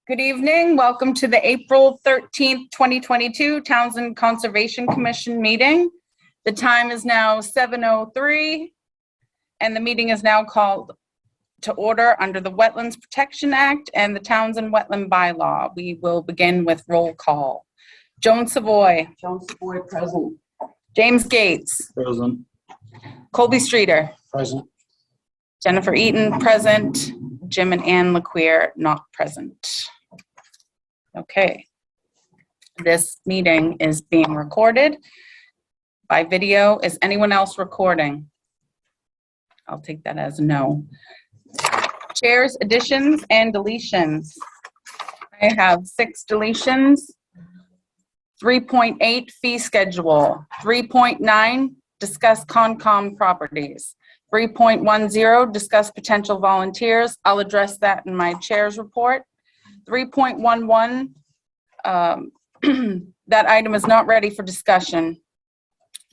Good evening. Welcome to the April 13th, 2022 Townsend Conservation Commission meeting. The time is now 7:03 and the meeting is now called to order under the Wetlands Protection Act and the Townsend Wetland Bylaw. We will begin with roll call. Joan Savoy. Joan Savoy, present. James Gates. Present. Colby Streeter. Present. Jennifer Eaton, present. Jim and Ann LeQueer, not present. Okay. This meeting is being recorded by video. Is anyone else recording? I'll take that as no. Chairs, additions, and deletions. I have 6 deletions. 3.8 fee schedule. 3.9 discuss Concom properties. 3.10 discuss potential volunteers. I'll address that in my chair's report. 3.11 that item is not ready for discussion.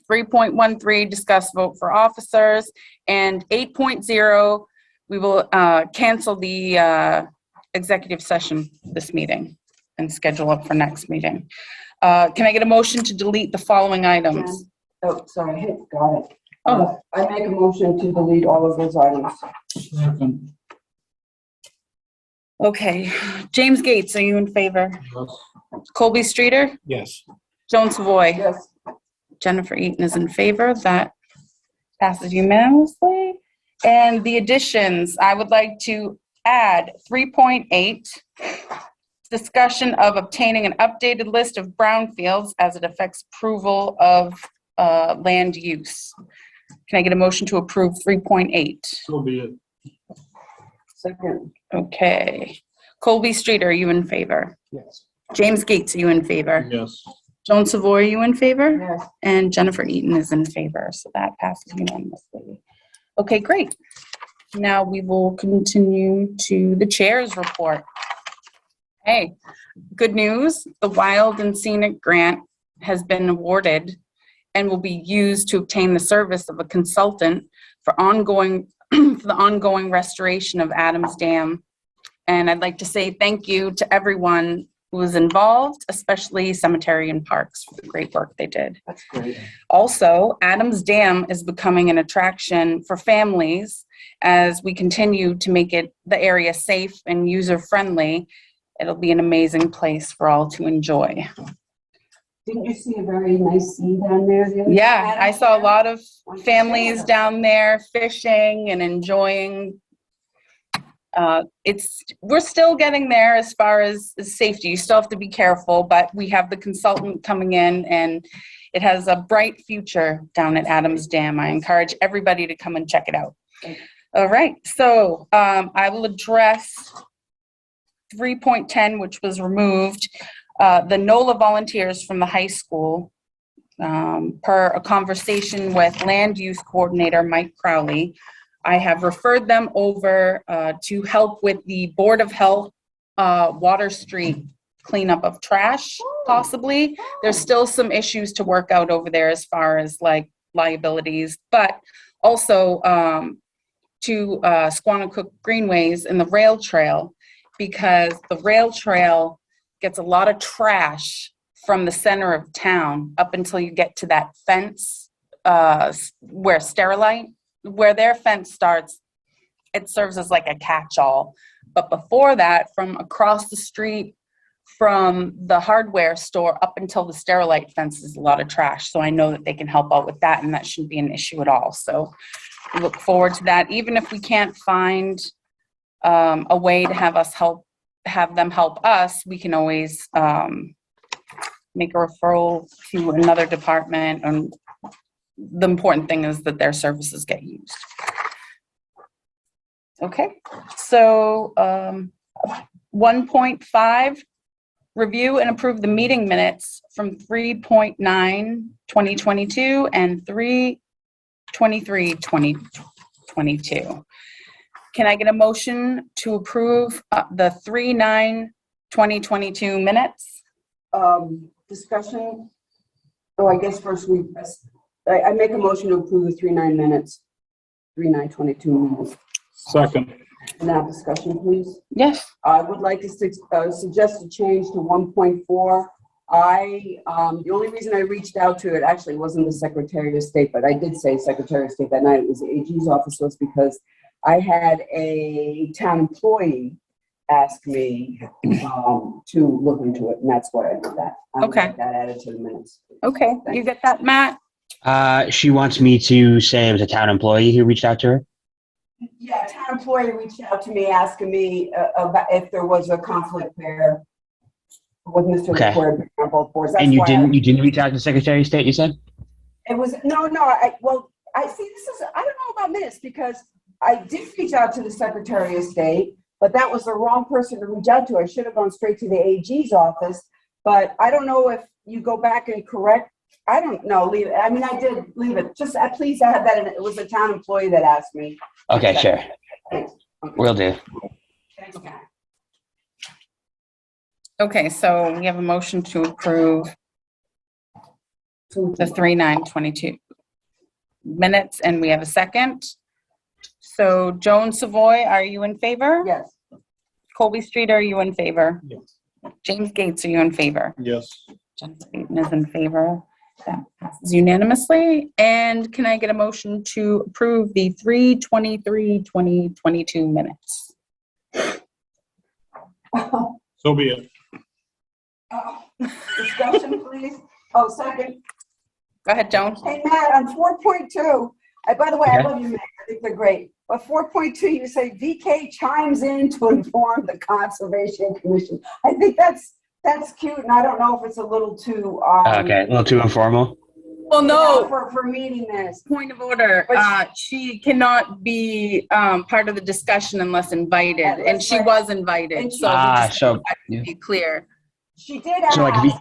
3.13 discuss vote for officers, and 8.0 we will cancel the executive session this meeting and schedule it for next meeting. Can I get a motion to delete the following items? Oh, sorry, got it. Oh. I make a motion to delete all of those items. Second. Okay, James Gates, are you in favor? Yes. Colby Streeter? Yes. Joan Savoy? Yes. Jennifer Eaton is in favor. That passes unanimously. And the additions, I would like to add 3.8, discussion of obtaining an updated list of brownfields as it affects approval of land use. Can I get a motion to approve 3.8? So be it. Second. Okay. Colby Streeter, are you in favor? Yes. James Gates, are you in favor? Yes. Joan Savoy, are you in favor? Yes. And Jennifer Eaton is in favor, so that passes unanimously. Okay, great. Now we will continue to the chair's report. Hey, good news. The Wild and Scenic Grant has been awarded and will be used to obtain the service of a consultant for the ongoing restoration of Adams Dam. And I'd like to say thank you to everyone who was involved, especially Cemetery and Parks, for the great work they did. That's great. Also, Adams Dam is becoming an attraction for families as we continue to make the area safe and user-friendly. It'll be an amazing place for all to enjoy. Didn't you see a very nice scene down there? The other Yeah, day? I saw a lot of families down there fishing and enjoying. We're still getting there as far as safety. You still have to be careful, but we have the consultant coming in and it has a bright future down at Adams Dam. I encourage everybody to come and check it out. All right, so I will address 3.10, which was removed. The NOLA volunteers from the high school, per a conversation with land use coordinator Mike Crowley, I have referred them over to help with the Board of Health Water Street cleanup of trash, possibly. There's still some issues to work out over there as far as like liabilities, but also to Squanicook Greenways and the rail trail, because the rail trail gets a lot of trash from the center of town up until you get to that fence where their fence starts. It serves as like a catch-all. But before that, from across the street from the hardware store up until the Sterilite fence is a lot of trash. So I know that they can help out with that, and that shouldn't be an issue at all. So we look forward to that. Even if we can't find a way to have them help us, we can always make a referral to another department, and the important thing is that their services get used. Okay, so 1.5, review and approve the meeting minutes from 3.9 2022 and 3/23 2022. Can I get a motion to approve the 3/9 2022 minutes? Discussion. Oh, I guess first I make a motion to approve the 3/9 minutes, 3/9/22 minutes. Second. Now discussion, please. Yes. I would like to suggest a change to 1.4. The only reason I reached out to it actually wasn't the Secretary of State, but I did say Secretary of State that night. It was the AG's office, was because I had a town employee ask me to look into it, and that's why I did that. I would Okay. like that added to the minutes. Okay. You get that, Matt? She wants me to say it was a town employee who reached out to her. Yeah, a town employee reached out to me asking me about if there was a conflict there with Mr. Okay. LaCour on both boards. That's And you why didn't reach out to the Secretary of State, you said? It was, no, I see, I don't know about this, because I did reach out to the Secretary of State, but that was the wrong person to reach out to. I should have gone straight to the AG's office, but I don't know if you go back and correct. I don't know, leave it. I mean, I did leave it. Just please add that in. It was a town employee that asked me. Okay, sure. Thanks. Will do. Thanks, Matt. Okay, so we have a motion to approve the 3/9/22 minutes, and we have a second. So Joan Savoy, are you in favor? Yes. Colby Street, are you in favor? Yes. James Gates, are you in favor? Yes. Jennifer Eaton is in favor. That passes unanimously. And can I get a motion to approve the 3/23/2022 minutes? So be it. Discussion, please. Oh, second. Go ahead, Joan. Hey, Matt, on 4.2, by the way, I Okay. love you, Matt. I think they're great. But 4.2, you say VK chimes in to inform the Conservation Commission. I think that's cute, and I don't know if it's a little too Okay, a little too informal. Well, no, for meeting this. point of order. She cannot be part of the discussion unless invited, Yeah, and that's she right. was invited. And she- So we just So have to be clear. She did So, like, ask.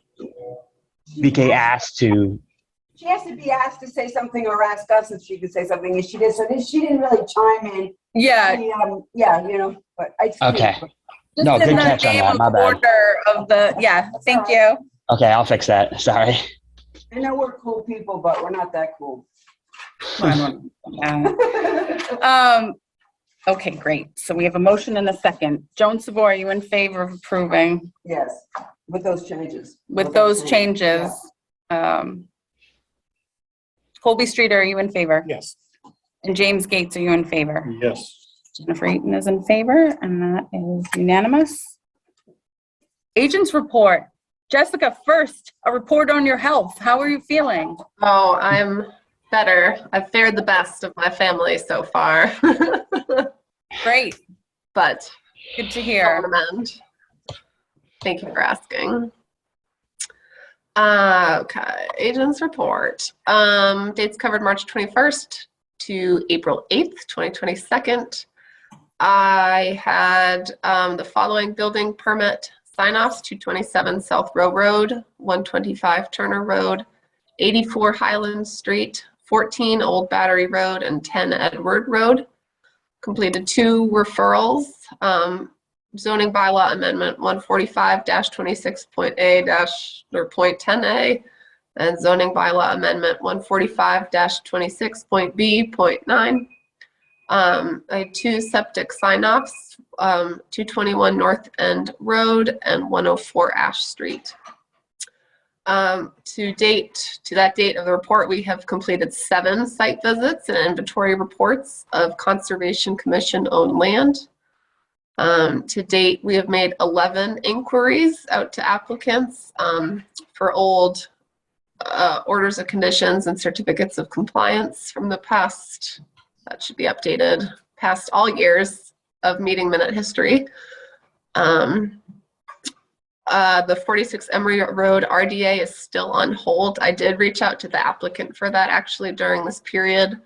VK asked to. She has to be asked to say something or ask us if she could say something, and she did. So she didn't really chime in. Yeah. But I. Okay. Just No, in good the catch on name that. of My bad. order of the, yeah, thank you. Okay, I'll fix that. Sorry. I know we're cool people, but we're not that cool. Okay, great. So we have a motion and a second. Joan Savoy, are you in favor of approving Yes, with those changes. with those changes? Colby Street, are you in favor? Yes. And James Gates, are you in favor? Yes. Jennifer Eaton is in favor, and that is unanimous. Agents report. Jessica, first, a report on your health. How are you feeling? Oh, I'm better. I've fared the best of my family so far. Great. But Good to on hear. the mend. Thank you for asking. Okay, agents report. Dates covered March 21st to April 8th, 2022. I had the following building permit sign-offs: 227 South Row Road, 125 Turner Road, 84 Highland Street, 14 Old Battery Road, and 10 Edward Road. Completed 2 referrals. Zoning bylaw amendment 145-26.A-10A and zoning bylaw amendment 145-26.B.9. I had 2 septic sign-offs, 221 North End Road and 104 Ash Street. To that date of the report, we have completed 7 site visits and inventory reports of Conservation Commission owned land. To date, we have made 11 inquiries out to applicants for old orders of conditions and certificates of compliance from the past, that should be updated, past all years of meeting minute history. The 46 Emory Road RDA is still on hold. I did reach out to the applicant for that actually during this period.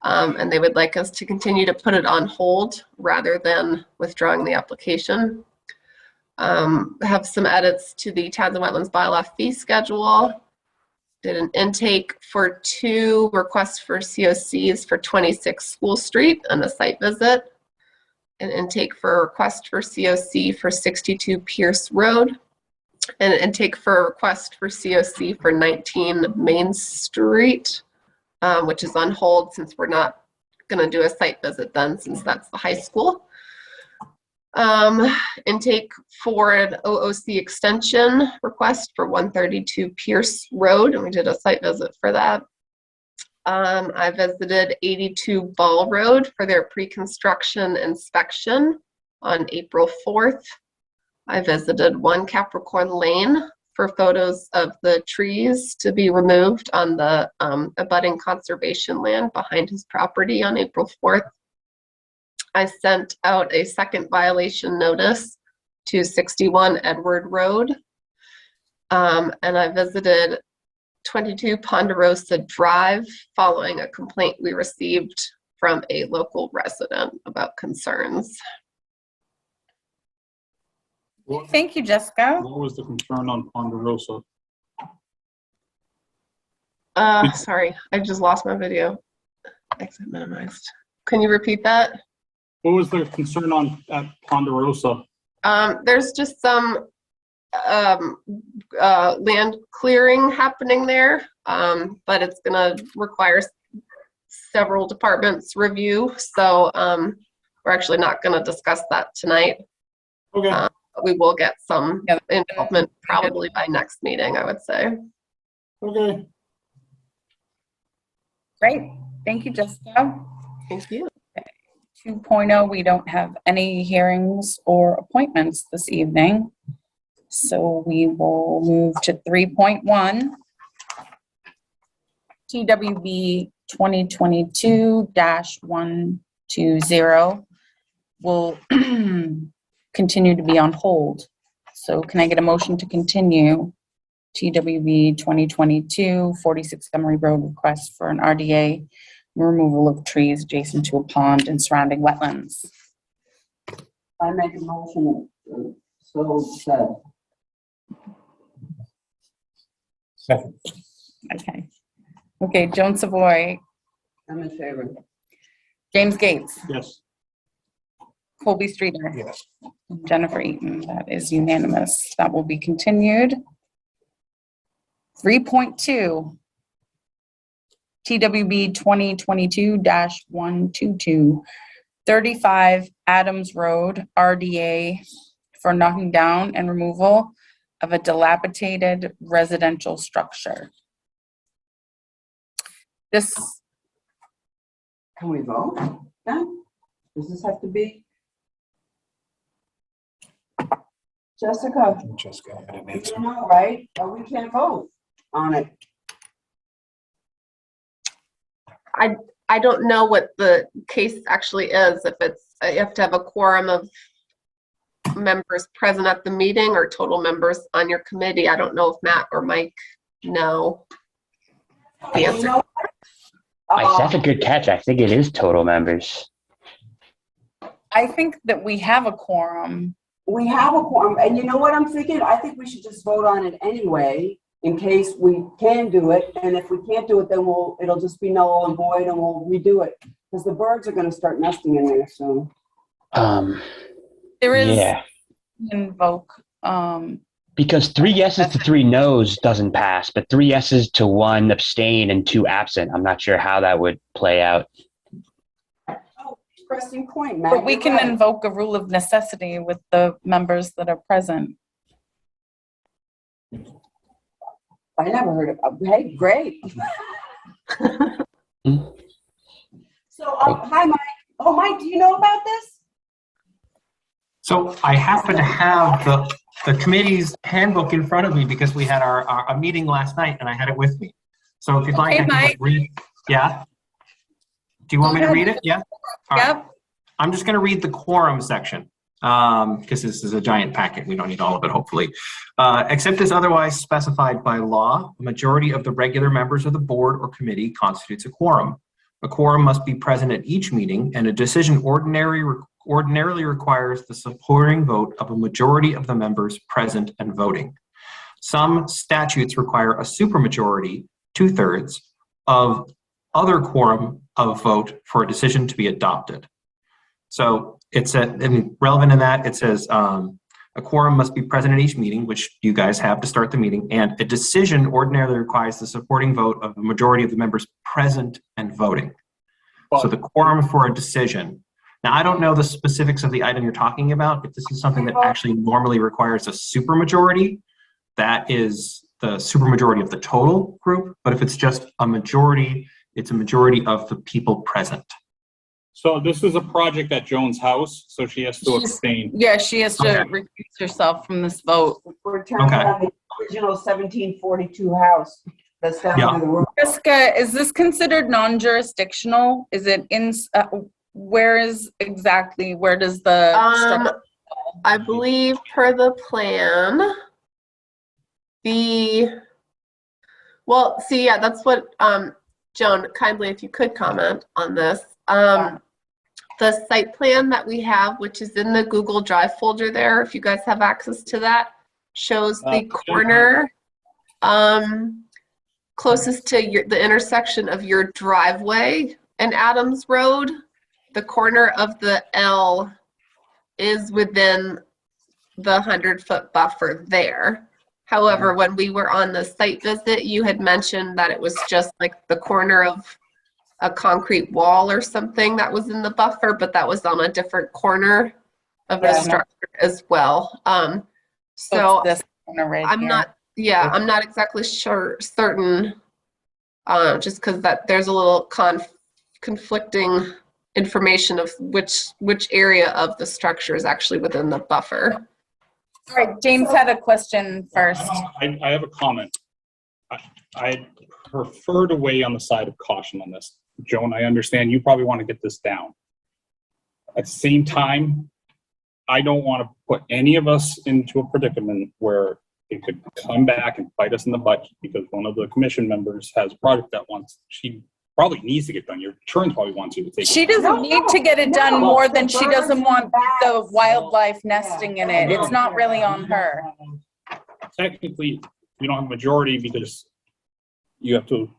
And they would like us to continue to put it on hold rather than withdrawing the application. Have some edits to the Towns and Wetlands bylaw fee schedule. Did an intake for 2 requests for COCs for 26 School Street and a site visit. An intake for a request for COC for 62 Pierce Road. And an intake for a request for COC for 19 Main Street. Which is on hold since we're not going to do a site visit then, since that's the high school. Intake for an OOC extension request for 132 Pierce Road, and we did a site visit for that. I visited 82 Ball Road for their pre-construction inspection on April 4th. I visited 1 Capricorn Lane for photos of the trees to be removed on the abutting conservation land behind his property on April 4th. I sent out a second violation notice to 61 Edward Road. And I visited 22 Ponderosa Drive following a complaint we received from a local resident about concerns. What, Thank you, Jessica. what was the concern on Ponderosa? Sorry, I just lost my video. Exit minimized. Can you repeat that? What was the concern on at Ponderosa? There's just some land clearing happening there, but it's gonna require several departments review. So we're actually not gonna discuss that tonight. Okay. But we will get some Yeah. involvement probably by next meeting, I would say. Okay. Great. Thank you, Jessica. Thank you. 2.0, we don't have any hearings or appointments this evening. So we will move to 3.1. TWB 2022-120 will continue to be on hold. So can I get a motion to continue TWB 2022 46 Emery Road request for an RDA removal of trees adjacent to a pond and surrounding wetlands? I make a motion, so said. Second. Okay. Okay, Joan Savoy, I'm in favor. James Gates, Yes. Colby Streeter, Yes. Jennifer Eaton. That is unanimous. That will be continued. 3.2. TWB 2022-122, 35 Adams Road, RDA for knocking down and removal of a dilapidated residential structure. This, Can we vote? Yeah? Does this have to be? Jessica, Jessica had an you answer. know, right? Or we can't vote on it. I don't know what the case actually is, if it's, you have to have a quorum of members present at the meeting or total members on your committee. I don't know if Matt or Mike know the You answer. know, That's a good catch. I think it is total members. I think that we have a quorum. we have a quorum, and you know what I'm thinking? I think we should just vote on it anyway, in case we can do it, and if we can't do it, then it'll just be null and void, and we'll redo it, because the birds are gonna start nesting in there soon. There is Yeah, invoke. because 3 yeses to 3 no's doesn't pass, but 3 yeses to 1 abstain and 2 absent. I'm not sure how that would play out. Oh, interesting point, Matt. But we You're can right. invoke a rule of necessity with the members that are present. I never heard of, hey, great. So, hi, Mike. Oh, Mike, do you know about this? So I happen to have the committee's handbook in front of me because we had our meeting last night and I had it with me. So if you'd like, Okay, I can Mike. just read. Yeah? Do you want me to read it? Yeah? All right. Yep. I'm just going to read the quorum section because this is a giant packet. We don't need all of it, hopefully. Except as otherwise specified by law, a majority of the regular members of the board or committee constitutes a quorum. A quorum must be present at each meeting, and a decision ordinarily requires the supporting vote of a majority of the members present and voting. Some statutes require a supermajority, 2/3, of other quorum of vote for a decision to be adopted. So it's relevant in that it says a quorum must be present at each meeting, which you guys have to start the meeting, and a decision ordinarily requires the supporting vote of a majority of the members present and voting. So the quorum for a decision. Now, I don't know the specifics of the item you're talking about. If this is something that actually normally requires a supermajority, that is the supermajority of the total group. But if it's just a majority, it's a majority of the people present. So this is a project at Joan's house, so she has to abstain. Yeah, she has to Okay. recuse herself from this vote. We're turning Okay. on the original 1742 house that's down Yeah. through the road. Jessica, is this considered non-jurisdictional? Is it in, where does the structure? I believe per the plan, that's what, Joan, kindly, if you could comment on this. The site plan that we have, which is in the Google Drive folder there, if you guys have access to that, shows the corner closest to the intersection of your driveway and Adams Road. The corner of the L is within the 100-foot buffer there. However, when we were on the site visit, you had mentioned that it was just like the corner of a concrete wall or something that was in the buffer, but that was on a different corner of the structure as well. So it's this corner right I'm here. I'm not exactly certain, just because that there's a little conflicting information of which area of the structure is actually within the buffer. All right, James had a question first. I have a comment. I prefer to weigh on the side of caution on this. Joan, I understand you probably want to get this down. At the same time, I don't want to put any of us into a predicament where it could come back and bite us in the butt because one of the commission members has a project that she probably needs to get done. Your insurance probably wants you to take She it. doesn't need to get it done more than she doesn't want the wildlife nesting in it. It's not really on her. Technically, you don't have a majority because you have to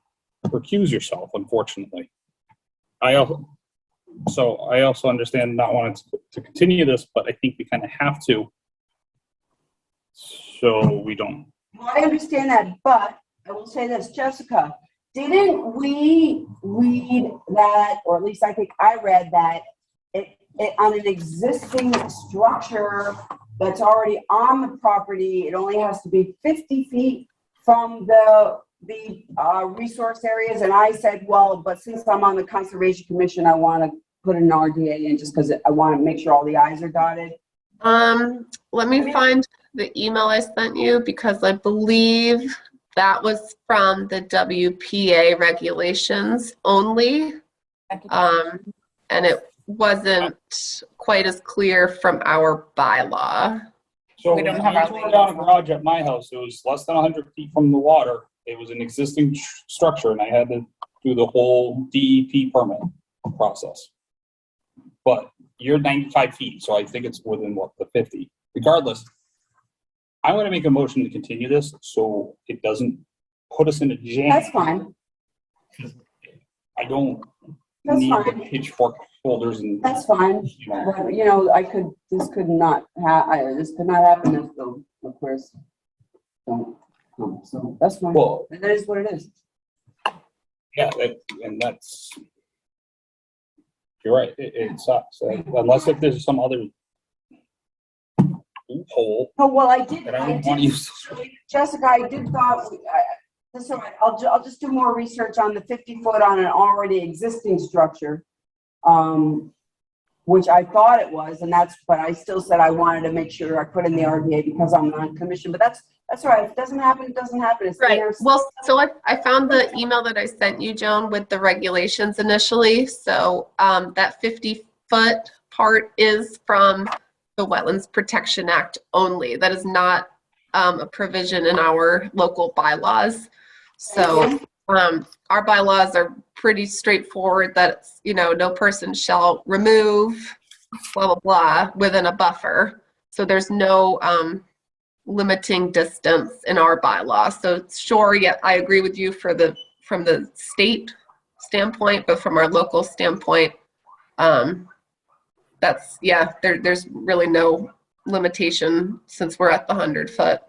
recuse yourself, unfortunately. I also understand not wanting to continue this, but I think we kind of have to, so we don't. Well, I understand that, but I will say this, Jessica, didn't we read that, or at least I think I read that it on an existing structure that's already on the property, it only has to be 50 feet from the resource areas, and I said, well, but since I'm on the Conservation Commission, I want to put an RDA in just because I want to make sure all the I's are dotted. Let me find the email I sent you because I believe that was from the WPA regulations only, and it wasn't quite as clear from our bylaw. So We don't have when I our tore down a garage at my house, it was less than 100 feet from the water. It was an existing structure, and I had to do the whole DEP permit process. But you're 95 feet, so I think it's within, the 50. Regardless, I'm going to make a motion to continue this so it doesn't put us in a jam. That's fine. I don't That's need fine. the pitchfork holders and, That's fine. you know. But, this could not happen if the requests don't come. So that's fine. Well, That is what it is. yeah, that's, you're right, it sucks. Unless if there's some other loophole, Oh, well, I and I don't want to use those. Jessica, I did thought, that's all right. I'll just do more research on the 50 foot on an already existing structure. Which I thought it was, but I still said I wanted to make sure I put in the RDA because I'm on commission, but that's all right. If it doesn't happen, it doesn't happen. It's Right. there. Well, so I found the email that I sent you, Joan, with the regulations initially. So that 50-foot part is from the Wetlands Protection Act only. That is not a provision in our local bylaws. So our bylaws are pretty straightforward that it's, no person shall remove blah, blah, blah within a buffer. So there's no limiting distance in our bylaw. So sure, yeah, I agree with you from the state standpoint, but from our local standpoint, there's really no limitation since we're at the 100 foot.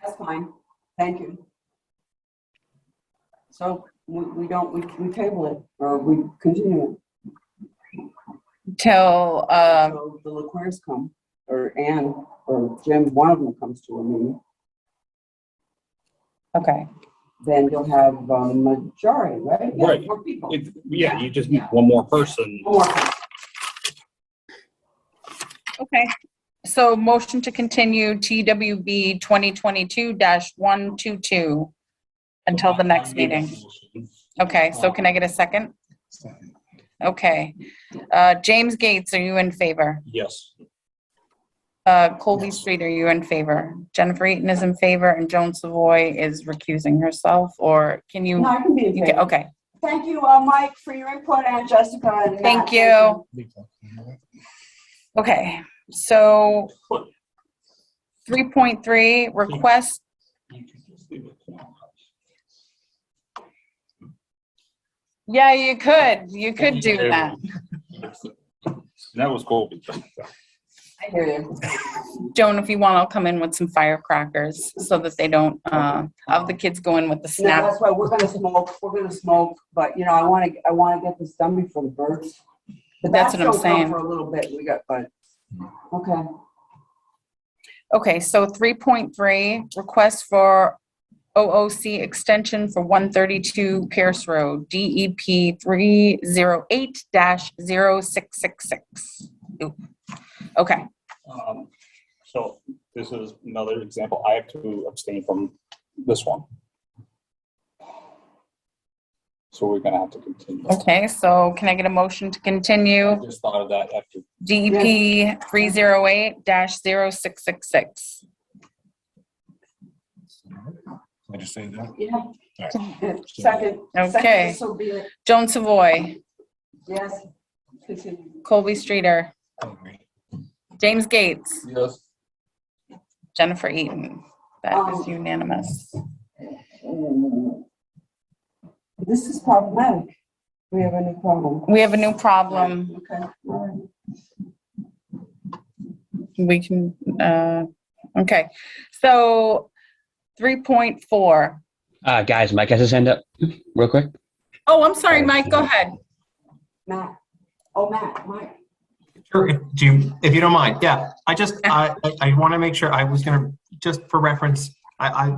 That's fine. Thank you. So we table it or we continue it. till, So the Leclercs come, or Ann, or Jim, one of them comes to a meeting, okay, then you'll have a majority, right? Yeah, Right. 4 people. Yeah, you just need one more person. One more person. okay. So motion to continue TWB 2022-122 until the next meeting. Okay, so can I get a second? Okay. James Gates, are you in favor? Yes. Colby Street, are you in favor? Jennifer Eaton is in favor and Joan Savoy is recusing herself, or can you? No, I can be in favor. Okay, Thank you, Mike, for your input, and Jessica. And Matt. thank you. Okay, so 3.3, request. Yeah, you could do that. That was cool. I hear you. Joan, if you want, I'll come in with some firecrackers so that they don't, have the kids go in with the No, snap. that's why we're gonna smoke, but you know, I wanna get this done before the birds. The That's bats what I'm don't come saying. For a little bit, but, okay. Okay, so 3.3, request for OOC extension for 132 Pierce Road, DEP 308-0666. Oop. Okay, So this is another example. I have to abstain from this one. So we're gonna have to continue. okay, so can I get a motion to continue I just thought of that after. DEP 308-0666? I just say that? Yeah. Second. Okay. So be it. Joan Savoy, Yes. Continue. Colby Streeter, I agree. James Gates, Yes. Jennifer Eaton. That is unanimous. This is problematic. We have a new problem. We have a new problem. Okay. All right. We can, okay. So 3.4. Guys, Mike has his hand up real quick. Oh, I'm sorry, Mike, go ahead. Matt. Oh, Matt, Mike. Sure, if you don't mind, yeah. I want to make sure, I was gonna, just for reference, I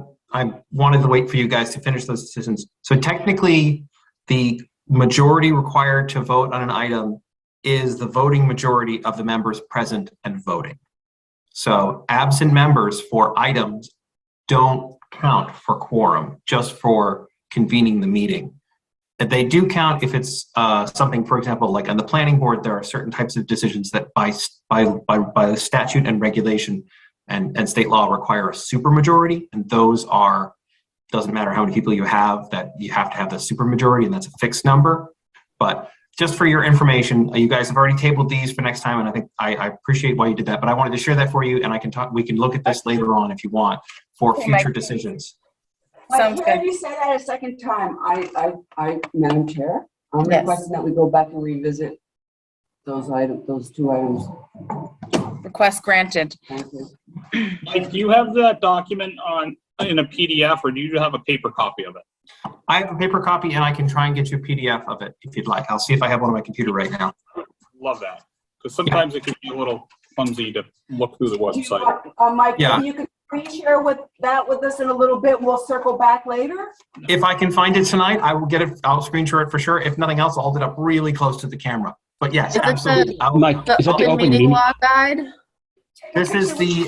wanted to wait for you guys to finish those decisions. So technically, the majority required to vote on an item is the voting majority of the members present and voting. So absent members for items don't count for quorum, just for convening the meeting. They do count if it's something, for example, like on the planning board, there are certain types of decisions that by the statute and regulation and state law require a supermajority, and those are, doesn't matter how many people you have, that you have to have the supermajority, and that's a fixed number. But just for your information, you guys have already tabled these for next time, and I think I appreciate why you did that. But I wanted to share that for you, and we can look at this later on if you want for future decisions. Sounds Mike, hear good. you say that a second time. Madam Chair, I'm Yes. requesting that we go back and revisit those two items. Request granted. Thank you. Mike, do you have that document in a PDF, or do you have a paper copy of it? I have a paper copy, and I can try and get you a PDF of it if you'd like. I'll see if I have one on my computer right now. Love that, because sometimes it can be a little clumsy to look through the Do you website. want, Mike, Yeah. you can share with us in a little bit. We'll circle back later. If I can find it tonight, I will get it. I'll screen share it for sure. If nothing else, I'll hold it up really close to the camera. But yes, Is it absolutely. Mike, is that the open meeting meeting? law guide? This is the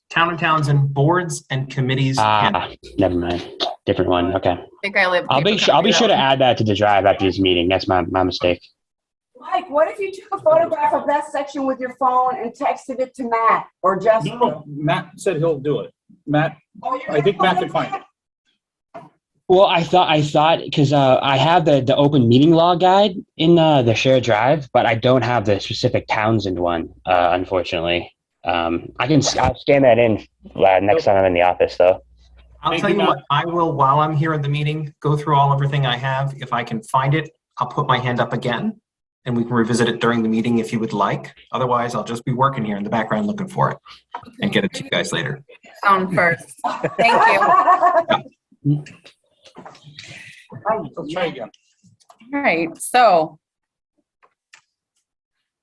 Town and Townsend boards and committees. Never mind. Different one. Okay. I think I only have. a I'll be paper sure. I'll copy be of sure that to one. add that to the drive after this meeting. That's my mistake. Mike, what if you took a photograph of that section with your phone and texted it to Matt or Jessica? No, Matt said he'll do it. Matt, Oh, you're I think gonna Matt can find it. Well, I thought because I have the open meeting law guide in the shared drive, but I don't have the specific Townsend one, unfortunately. I'll scan that in next time I'm in the office, though. I'll Thank tell you, you Matt. what, I will, while I'm here in the meeting, go through everything I have. If I can find it, I'll put my hand up again and we can revisit it during the meeting if you would like. Otherwise, I'll just be working here in the background looking for it and get it to you guys later. Sound first. Thank you. Let's try again. All right, so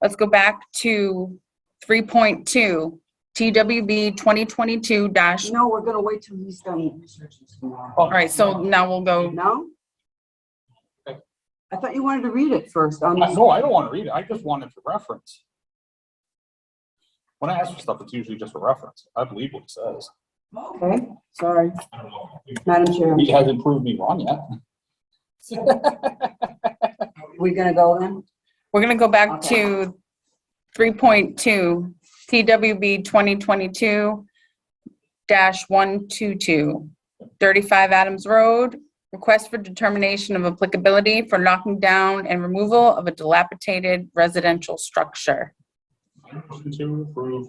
Let's go back to 3.2, TWB 2022 dash. No, we're gonna wait till he's done researching tomorrow. All right, so now we'll go, No? Okay. I thought you wanted to read it first. On No, I don't want to read it. I just wanted to reference. When I ask for stuff, it's usually just a reference. I believe what it says. Okay, sorry, I don't know. Madam Chair. He hasn't proved me wrong yet. We gonna go then? we're gonna go back Okay. to 3.2, TWB 2022 dash 122, 35 Adams Road. Request for determination of applicability for knocking down and removal of a dilapidated residential structure. Motion to approve.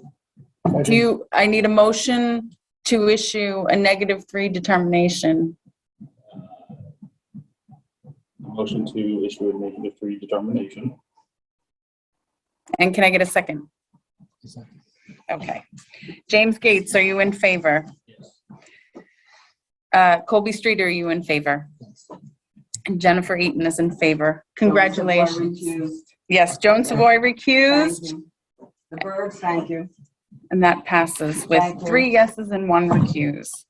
I need a motion to issue a -3 determination. Motion to issue a -3 determination. And can I get a second? Okay. James Gates, are you in favor? Colby Street, are you in favor? And Jennifer Eaton is in favor. Congratulations. Yes, Joan Savoy recused, Thank you. The birds, thank you. and that passes with Thank you. 3 yeses and 1 recuse.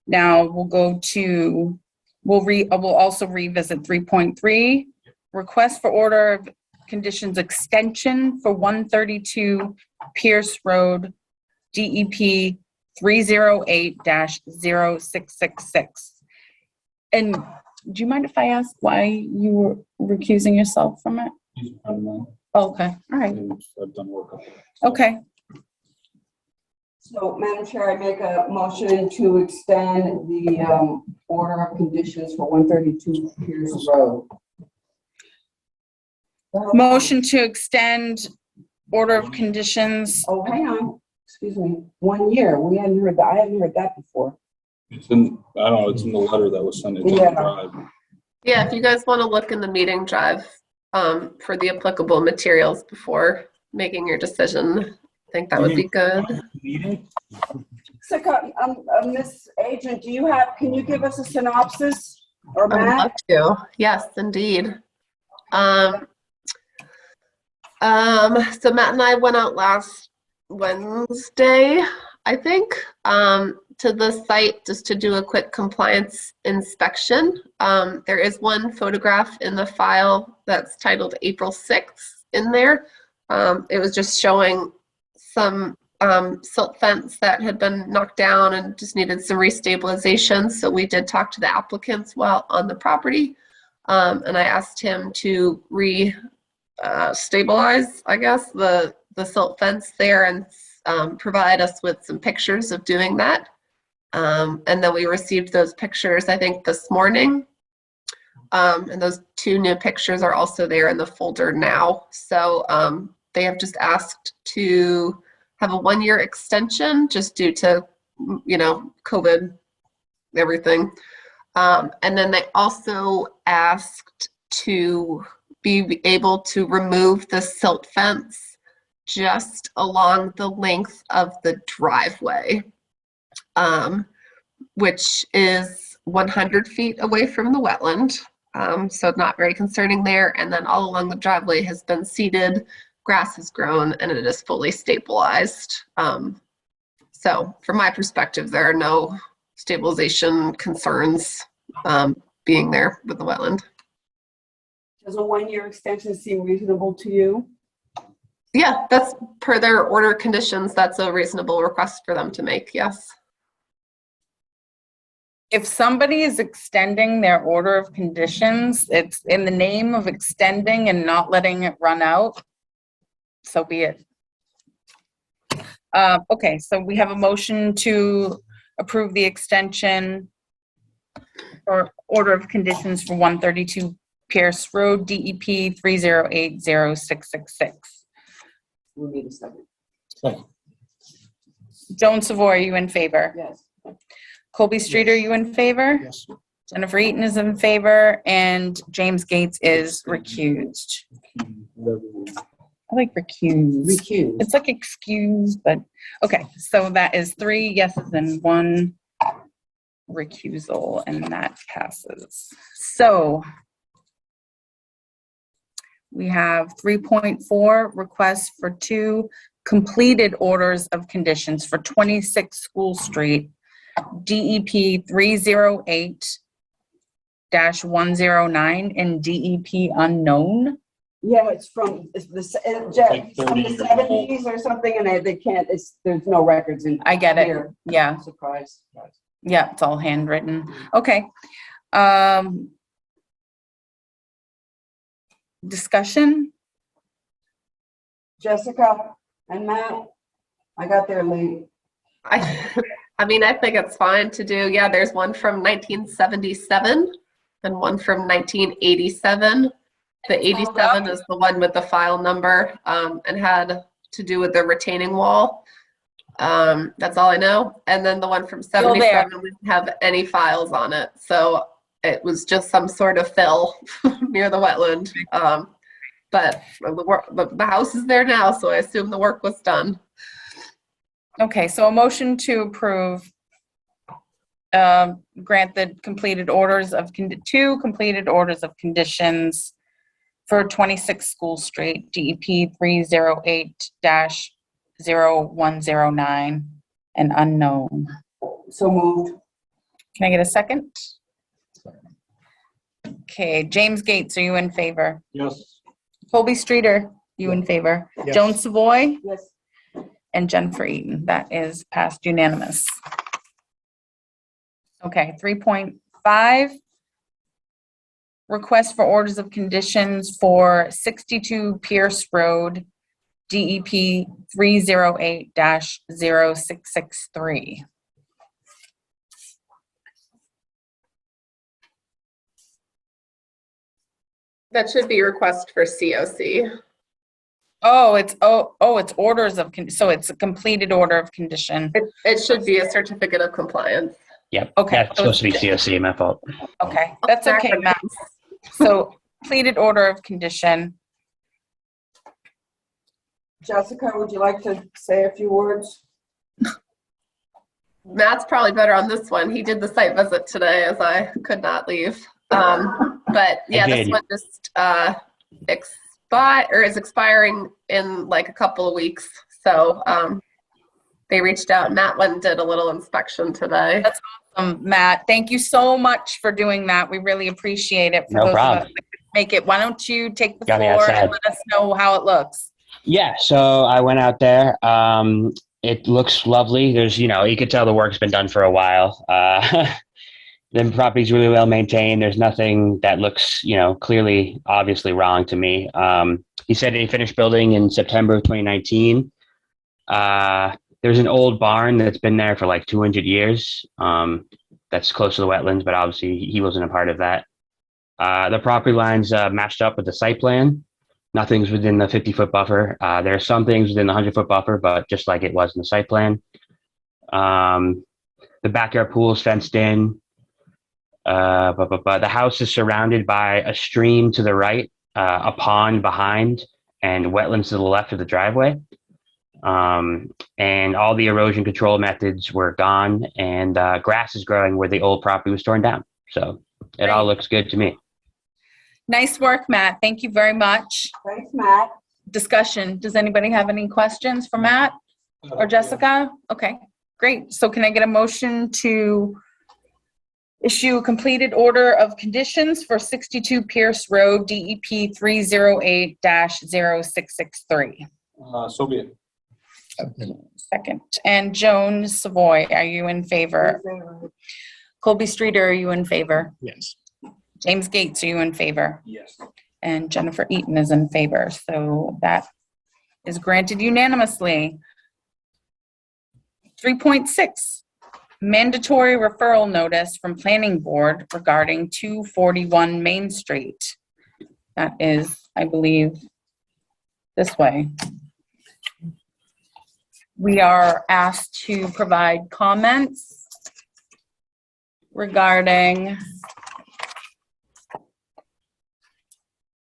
Now we'll go to, we'll also revisit 3.3, request for order of conditions extension for 132 Pierce Road, DEP 308-0666. And do you mind if I ask why you were recusing yourself from it? Oh, okay, all right, I've done work. okay. So, Madam Chair, I make a motion to extend the order of conditions for 132 Pierce Road. Motion to extend order of conditions. Oh, hang on, excuse me, 1 year. We hadn't heard that. I hadn't heard that before. It's in, I don't know, it's in the letter that was sent. It's on the Yeah. drive. Yeah, if you guys want to look in the meeting drive for the applicable materials before making your decision, I think that would be good. So, Ms. Agent, can you give us a synopsis? Or I would love Matt? to. Yes, indeed. So Matt and I went out last Wednesday, I think, to the site just to do a quick compliance inspection. There is one photograph in the file that's titled April 6th in there. It was just showing some silt fence that had been knocked down and just needed some restabilization. So we did talk to the applicants while on the property. And I asked him to stabilize, I guess, the silt fence there and provide us with some pictures of doing that. And then we received those pictures, I think, this morning. And those 2 new pictures are also there in the folder now. So they have just asked to have a 1-year extension just due to, COVID, everything. And then they also asked to be able to remove the silt fence just along the length of the driveway, which is 100 feet away from the wetland. So not very concerning there. And then all along the driveway has been seeded, grass has grown, and it is fully stabilized. So from my perspective, there are no stabilization concerns being there with the wetland. Does a 1-year extension seem reasonable to you? Yeah, that's per their order conditions. That's a reasonable request for them to make, yes. If somebody is extending their order of conditions, it's in the name of extending and not letting it run out, so be it. Okay, so we have a motion to approve the extension or order of conditions for 132 Pierce Road, DEP 308-0666. We need a second. Joan Savoy, are you in favor? Yes. Colby Street, are you in favor? Yes. Jennifer Eaton is in favor, and James Gates is recused. I like recused. Recuse. It's like excuse, but, okay, so that is 3 yeses and 1 recusal, and that passes. So We have 3.4, requests for 2 completed orders of conditions for 26 School Street, DEP 308-109 and DEP unknown. Yeah, it's from it's the like from 30 the years old. 70s or something, and they can't. There's no records in. I get it. here. Yeah, Surprise. yeah, it's all handwritten. Okay. Discussion? Jessica and Matt, I got there late. I mean, I think it's fine to do. Yeah, there's one from 1977 and one from 1987. The 87 is the one with the file number and had to do with the retaining wall. That's all I know. And then the one from 77 didn't have any files on it. So it was just some sort of fill near the wetland. But the house is there now, so I assume the work was done. Okay, so a motion to approve, grant the completed orders of, 2 completed orders of conditions for 26 School Street, DEP 308-0109 and unknown. So moved. Can I get a second? Okay, James Gates, are you in favor? Yes. Colby Streeter, you in favor? Yes. Joan Savoy Yes. and Jennifer Eaton. That is passed unanimous. Okay, 3.5. Request for orders of conditions for 62 Pierce Road, DEP 308-0663. That should be request for COC. It's orders of, so it's a completed order of condition. It should be a certificate of compliance. Yep. Okay, That's so supposed to be COC, my fault. Okay, that's okay, Matt. So completed order of condition. Jessica, would you like to say a few words? Matt's probably better on this one. He did the site visit today as I could not leave. But yeah, this did. one just is expiring in like a couple of weeks. So they reached out. Matt went and did a little inspection today. That's Matt, thank you so much for doing that. We really appreciate it. For No those problem. of us that could make it, why don't you take the Got me floor outside. and let us know how it looks? Yeah, so I went out there. It looks lovely. There's, you could tell the work's been done for a while. The property's really well maintained. There's nothing that looks, clearly, obviously wrong to me. He said he finished building in September of 2019. There's an old barn that's been there for like 200 years. That's close to the wetlands, but obviously he wasn't a part of that. The property line's matched up with the site plan. Nothing's within the 50-foot buffer. There are some things within the 100-foot buffer, but just like it was in the site plan. The backyard pool is fenced in. But the house is surrounded by a stream to the right, a pond behind, and wetlands to the left of the driveway. And all the erosion control methods were gone, and grass is growing where the old property was torn down. So it all looks good to me. Nice work, Matt. Thank you very much. Thanks, Matt. Discussion. Does anybody have any questions for Matt or Jessica? Okay, great. So can I get a motion to issue a completed order of conditions for 62 Pierce Road, DEP 308-0663? So be it. Second. And Joan Savoy, are you in favor? Colby Streeter, are you in favor? Yes. James Gates, are you in favor? Yes. And Jennifer Eaton is in favor. So that is granted unanimously. 3.6, mandatory referral notice from Planning Board regarding 241 Main Street. That is, I believe, this way. We are asked to provide comments regarding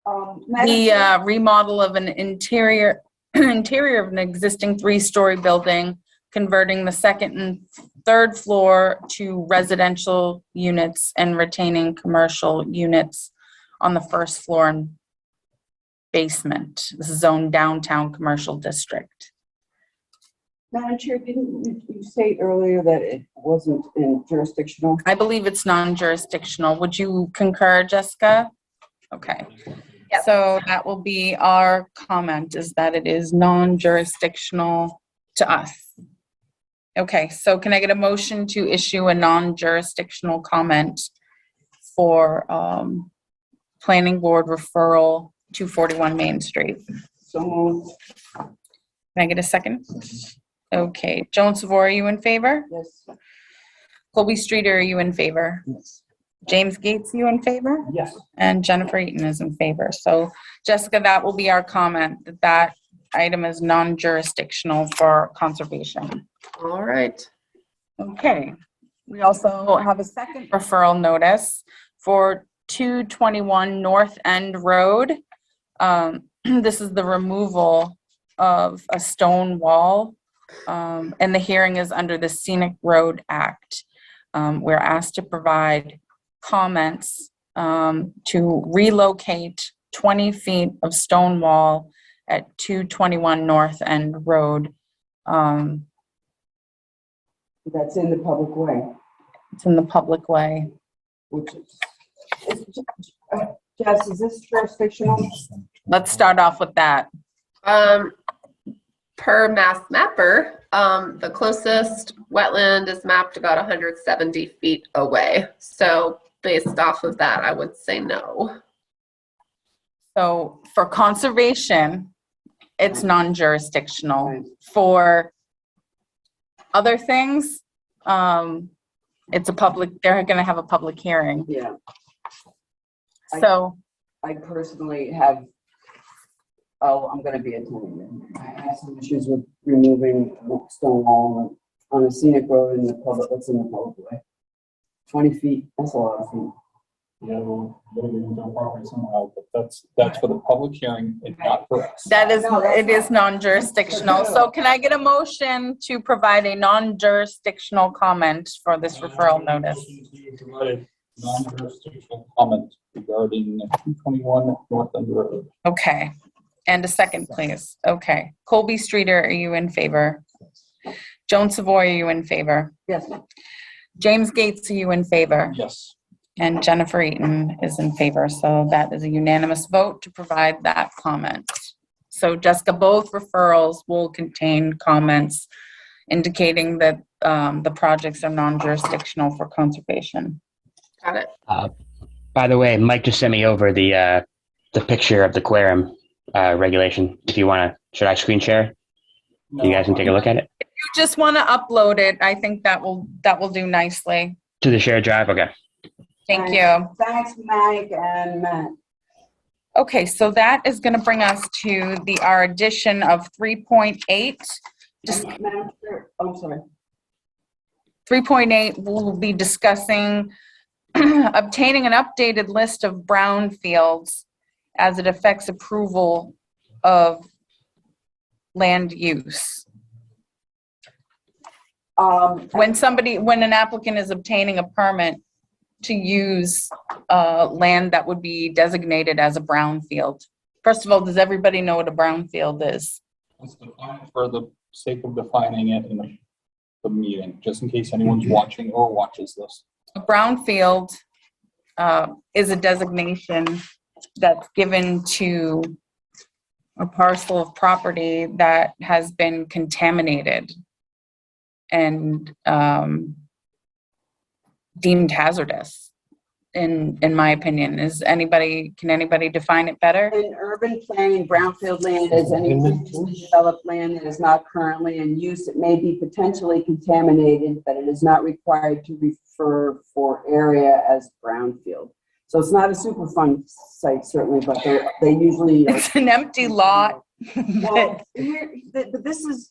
the remodel of an interior of an existing 3-story building, converting the second and third floor to residential units and retaining commercial units on the first floor and basement. This is zoned downtown commercial district. Madam Chair, didn't you say earlier that it wasn't in jurisdictional? I believe it's non-jurisdictional. Would you concur, Jessica? Okay. Yep. So that will be our comment, is that it is non-jurisdictional to us. Okay, so can I get a motion to issue a non-jurisdictional comment for Planning Board referral 241 Main Street? So moved. Can I get a second? Okay, Joan Savor, are you in favor? Yes. Colby Streeter, are you in favor? Yes. James Gates, are you in favor? Yes. And Jennifer Eaton is in favor. So Jessica, that will be our comment, that that item is non-jurisdictional for conservation. All right. Okay. We also have a second referral notice for 221 North End Road. This is the removal of a stone wall, and the hearing is under the Scenic Road Act. We're asked to provide comments to relocate 20 feet of stone wall at 221 North End Road. That's in the public way, It's in the public way. which is, Jess, is this jurisdictional? Let's start off with that. Per Mass Mapper, the closest wetland is mapped about 170 feet away. So based off of that, I would say no. So for conservation, it's non-jurisdictional. For other things, it's a public, they're gonna have a public hearing. Yeah, So, I personally have, I'm gonna be attending it. I have some issues with removing stone wall on a scenic road in the public, that's in the public way. 20 feet, that's a lot of feet. Yeah, we'll get it into our property somehow, but that's for the public hearing and not for us. that is, No, that's it is non-jurisdictional. So can I get a motion to provide a non-jurisdictional comment for this referral notice? Provide a non-jurisdictional comment regarding 221 North End Road. Okay, and a second, please. Okay, Colby Streeter, are you in favor? Joan Savoy, are you in favor? Yes, James Gates, are you in favor? Yes. And Jennifer Eaton is in favor, so that is a unanimous vote to provide that comment. So Jessica, both referrals will contain comments indicating that the projects are non-jurisdictional for conservation. Got it. By the way, Mike just sent me over the picture of the quorum regulation. If you want to, should I screen share? You guys can take a look at it. If you just want to upload it, I think that will do nicely. To the shared drive? Okay. Thank you. thanks, Mike and Matt. Okay, so that is going to bring us to our addition of 3.8. Madam Chair, I'm sorry. 3.8, we'll be discussing obtaining an updated list of brownfields as it affects approval of land use. When an applicant is obtaining a permit to use land that would be designated as a brownfield. First of all, does everybody know what a brownfield is? Let's define it for the sake of defining it in the meeting, just in case anyone's watching or watches this. A brownfield is a designation that's given to a parcel of property that has been contaminated and deemed hazardous, in my opinion. Can anybody define it better? In urban planning, brownfield land is any developed land that is not currently in use. It may be potentially contaminated, but it is not required to refer for area as brownfield. So it's not a Superfund site, certainly, but they usually. It's an empty lot. Well, but this is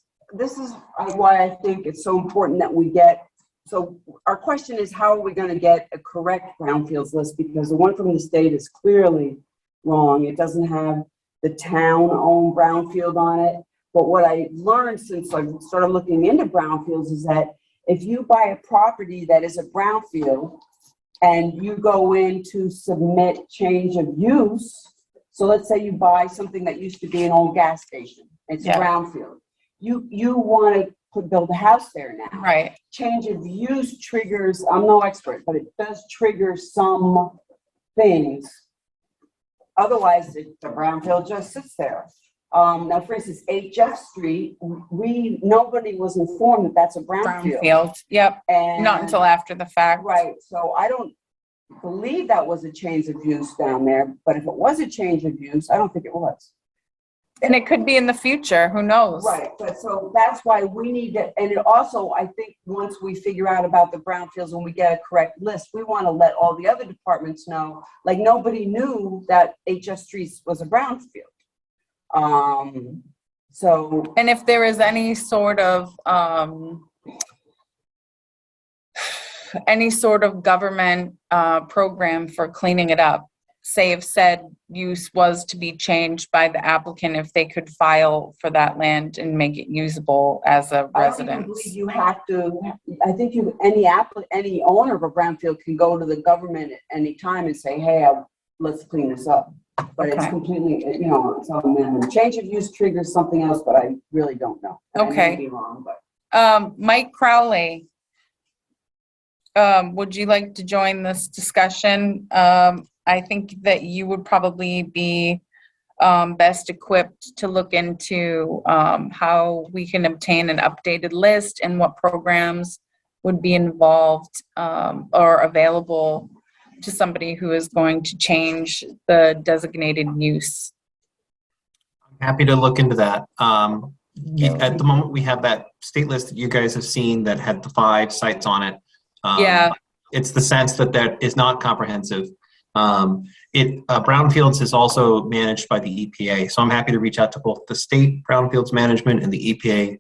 why I think it's so important that we get. So our question is, how are we going to get a correct brownfields list? Because the one from the state is clearly wrong. It doesn't have the town-owned brownfield on it. But what I learned since I started looking into brownfields is that if you buy a property that is a brownfield and you go in to submit change of use, So let's say you buy something that used to be an old gas station. It's a Yeah. brownfield. You want to build a house there now. Right. Change of use triggers, I'm no expert, but it does trigger some things. Otherwise, the brownfield just sits there. Now, for instance, HF Street, nobody was informed that that's a brownfield. Brownfield. Yep. And Not until after the fact. right, so I don't believe that was a change of use down there, but if it was a change of use, I don't think it was. And it could be in the future. Who knows? Right, but so that's why we need to, and it also, I think, once we figure out about the brownfields and we get a correct list, we want to let all the other departments know, like, nobody knew that HS Street was a brownfield. So, And if there is any sort of government program for cleaning it up, say if said use was to be changed by the applicant, if they could file for that land and make it usable as a I don't even residence. believe you have to, I think any owner of a brownfield can go to the government at any time and say, hey, let's clean this up. But it's Okay. completely, it's on them. Change of use triggers something else, but I really don't know. And I may Okay. be wrong, but. Mike Crowley, would you like to join this discussion? I think that you would probably be best equipped to look into how we can obtain an updated list and what programs would be involved or available to somebody who is going to change the designated use. Happy to look into that. At the moment, we have that state list that you guys have seen that had the 5 sites on it. Yeah. It's the sense that is not comprehensive. Brownfields is also managed by the EPA, so I'm happy to reach out to both the state Brownfields management and the EPA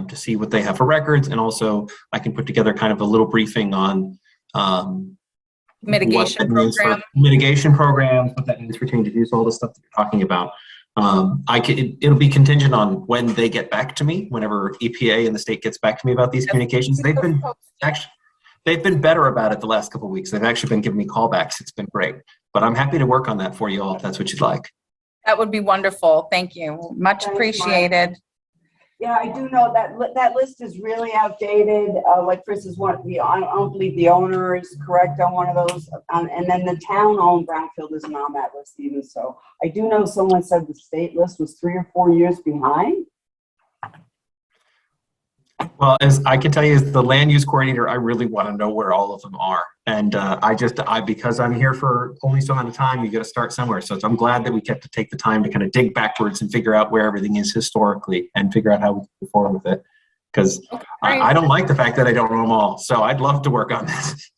to see what they have for records, and also I can put together kind of a little briefing on Mitigation what that means for program. mitigation programs, what that means for change of use, all the stuff that you're talking about. It'll be contingent on when they get back to me. Whenever EPA and the state gets back to me about these communications, they've been better about it the last couple of weeks. They've actually been giving me callbacks. It's been great. But I'm happy to work on that for you all if that's what you'd like. That would be wonderful. Thank you. Much Thanks, Mike. appreciated. Yeah, I do know that list is really outdated. Like Chris is I don't believe the owner is correct on one of those. And then the town-owned brownfield isn't on that list either. So I do know someone said the state list was 3 or 4 years behind. Well, as I can tell you, as the land use coordinator, I really want to know where all of them are. And because I'm here for only so amount of time, you got to start somewhere. So I'm glad that we get to take the time to kind of dig backwards and figure out where everything is historically and figure out how we can move forward with it. Because I don't like the fact that I don't know them all. So I'd love to work on this.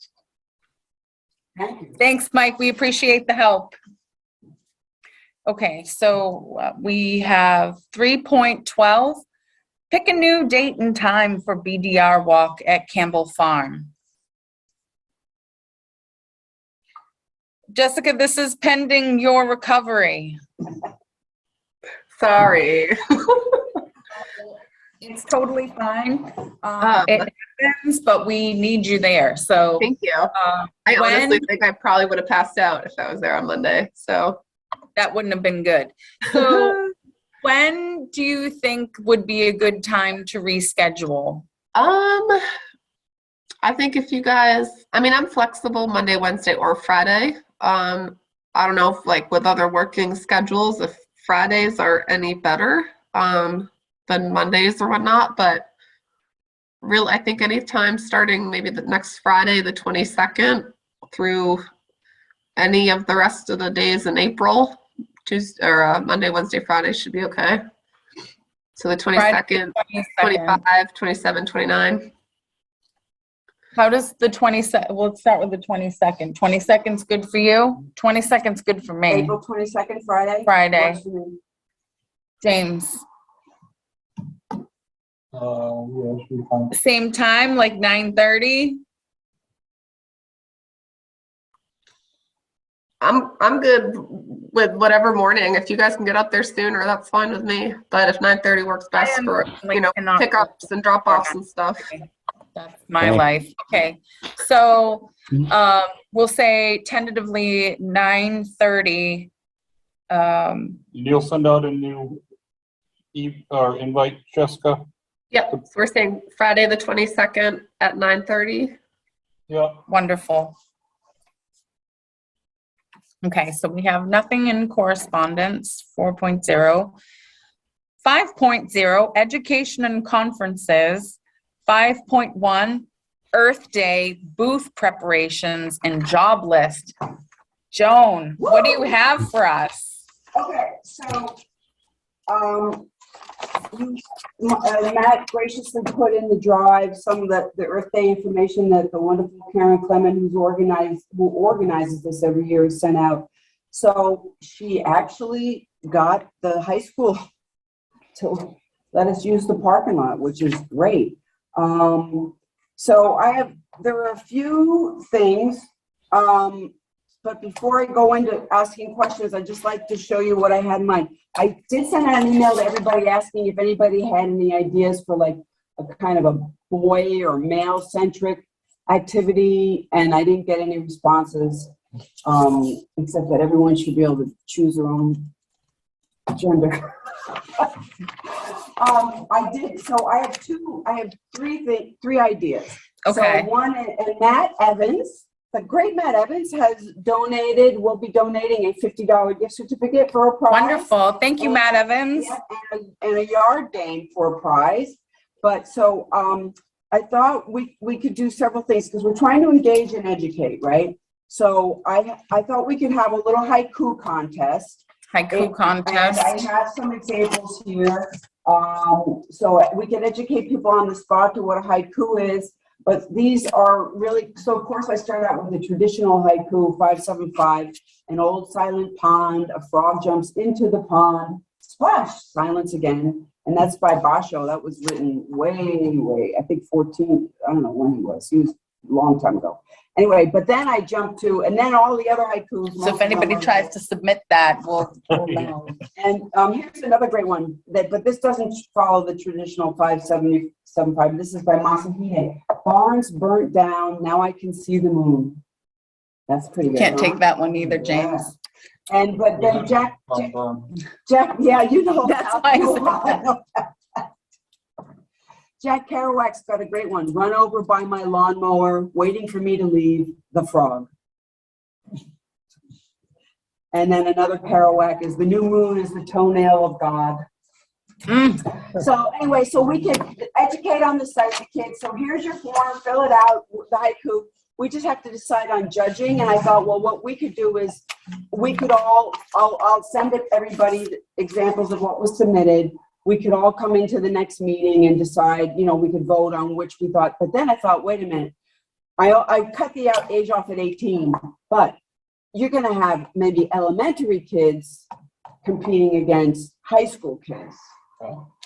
Thank you. Thanks, Mike. We appreciate the help. Okay, so we have 3.12. Pick a new date and time for BDR Walk at Campbell Farm. Jessica, this is pending your recovery. Sorry. It's totally fine. It happens, but we need you there. So Thank you. I honestly think I probably would have passed out if I was there on Monday. So that wouldn't have been good. So when do you think would be a good time to reschedule? I think if you guys, I'm flexible Monday, Wednesday, or Friday. I don't know if with other working schedules, if Fridays are any better than Mondays or whatnot, but really, I think anytime starting maybe the next Friday, the 22nd, through any of the rest of the days in April, Tuesday or Monday, Wednesday, Friday should be okay. So the 22nd, 25, 27, 29. How does the 22nd, let's start with the 22nd. 22nd's good for you? 22nd's good for me. April 22nd, Friday? Friday. Works for me. James, Yeah, it should be fine. same time, like 9:30? I'm good with whatever morning. If you guys can get up there sooner, that's fine with me. But if 9:30 works best for, cannot- pickups and drop-offs and stuff. That's my Okay. life. Okay. So we'll say tentatively 9:30 You'll send out a new or invite, Jessica? Yep, so we're saying Friday the 22nd at 9:30. Yeah. Wonderful. Okay, so we have nothing in correspondence, 4.0. 5.0, education and conferences. 5.1, Earth Day, booth preparations and job list. Joan, what do you have for us? Okay, so, Matt graciously put in the drive some of the Earth Day information that the wonderful Karen Clement, who organizes this every year, is sent out. So she actually got the high school to let us use the parking lot, which is great. So there are a few things, but before I go into asking questions, I'd just like to show you what I had in mind. I did send out an email to everybody asking if anybody had any ideas for like a kind of a boy or male-centric activity, and I didn't get any responses, except that everyone should be able to choose their own gender. I did, so I have three ideas. Okay. So one, and Matt Evans, the great Matt Evans will be donating a $50 gift certificate for a prize. Wonderful. Thank you, Matt Evans. Yeah, and a yard game for a prize. But so I thought we could do several things because we're trying to engage and educate, right? So I thought we could have a little haiku contest. Haiku contest. And I have some examples here. So we can educate people on the spot to what a haiku is. But these are really, so of course I start out with the traditional haiku, 575, an old silent pond, a frog jumps into the pond, splash, silence again. And that's by Basho. That was written way, I think 14, I don't know when he was a long time ago. Anyway, but then I jumped to, and then all the other haikus. So if anybody tries to submit that, we'll know. And here's another great one, but this doesn't follow the traditional 575. This is by Masahide. Barns burnt down, now I can see the moon. That's pretty good. Can't huh? take that one either, James. Yeah. But then Jack, yeah, you know. That's why I said that. Jack Kerouac's got a great one. Run over by my lawnmower, waiting for me to leave, the frog. And then another Kerouac is the new moon is the toenail of God. So anyway, so we can educate on the site, the kids. So here's your form, fill it out, the haiku. We just have to decide on judging. And I thought, well, what we could do is we could I'll send it everybody examples of what was submitted. We could all come into the next meeting and decide, we could vote on which we thought. But then I thought, wait a minute, I cut the age off at 18, but you're going to have maybe elementary kids competing against high school kids.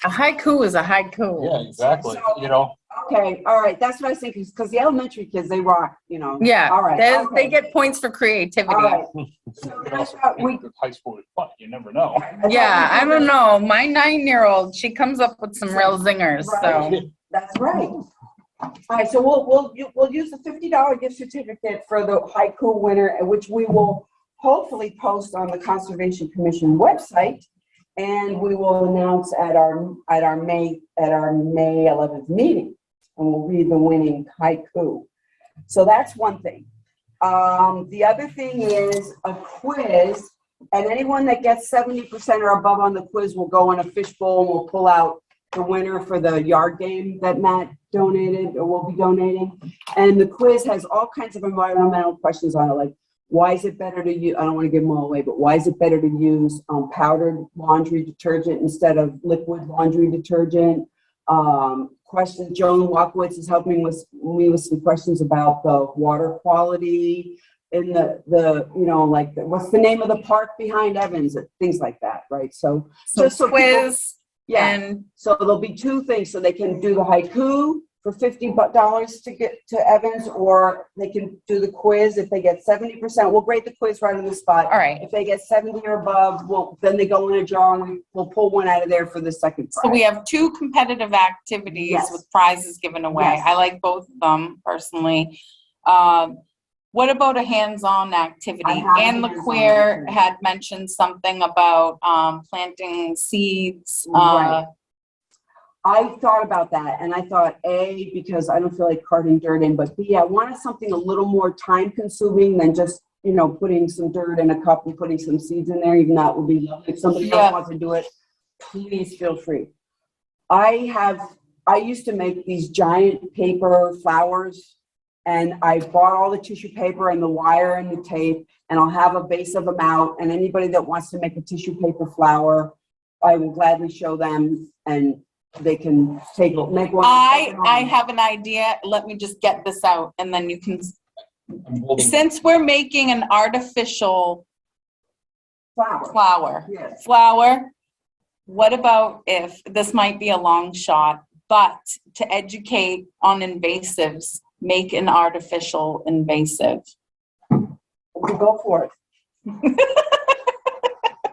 A haiku is a haiku. Yeah, exactly. So- Okay, all right, that's what I was thinking, because the elementary kids, they rock, Yeah, All right. they get points for creativity. All right. So then I thought High school is fun. You never know. Yeah, I don't know. My 9-year-old, she comes up with some real zingers. So That's right. All right, so we'll use the $50 gift certificate for the haiku winner, which we will hopefully post on the Conservation Commission website, and we will announce at our May 11th meeting, and we'll read the winning haiku. So that's one thing. The other thing is a quiz, and anyone that gets 70% or above on the quiz will go in a fishbowl, and we'll pull out the winner for the yard game that Matt donated or will be donating. And the quiz has all kinds of environmental questions on it, like why is it better to use, I don't want to give them all away, but why is it better to use powdered laundry detergent instead of liquid laundry detergent? Questions, Joan Walkowitz is helping me with some questions about the water quality in what's the name of the park behind Evans, things like that, right? So just so quiz. People, And so there'll be two things. So they can do the haiku for $50 to get to Evans, or they can do the quiz. If they get 70%, we'll grade the quiz right on the spot. all right. If they get 70 or above, then they go in a jar and we'll pull one out of there for the second prize. So we have 2 competitive activities Yes. with prizes given away. Yes. I like both of them personally. What about a hands-on activity? I have a Anne hands-on LaQueer activity. had mentioned something about planting seeds. Right. I thought about that, and I thought, A, because I don't feel like carting dirt in, but B, I wanted something a little more time-consuming than just, you know, putting some dirt in a cup and putting some seeds in there. Even that would be lovely. If somebody Yeah. else wants to do it, please feel free. I used to make these giant paper flowers, and I bought all the tissue paper and the wire and the tape, and I'll have a base of them out, and anybody that wants to make a tissue paper flower, I will gladly show them, and they can make one. and take it I home. have an idea. Let me just get this out and then you can, I'm holding. since we're making an artificial flower, Yes. what about if, this might be a long shot, but to educate on invasives, make an artificial invasive. We'll go for it.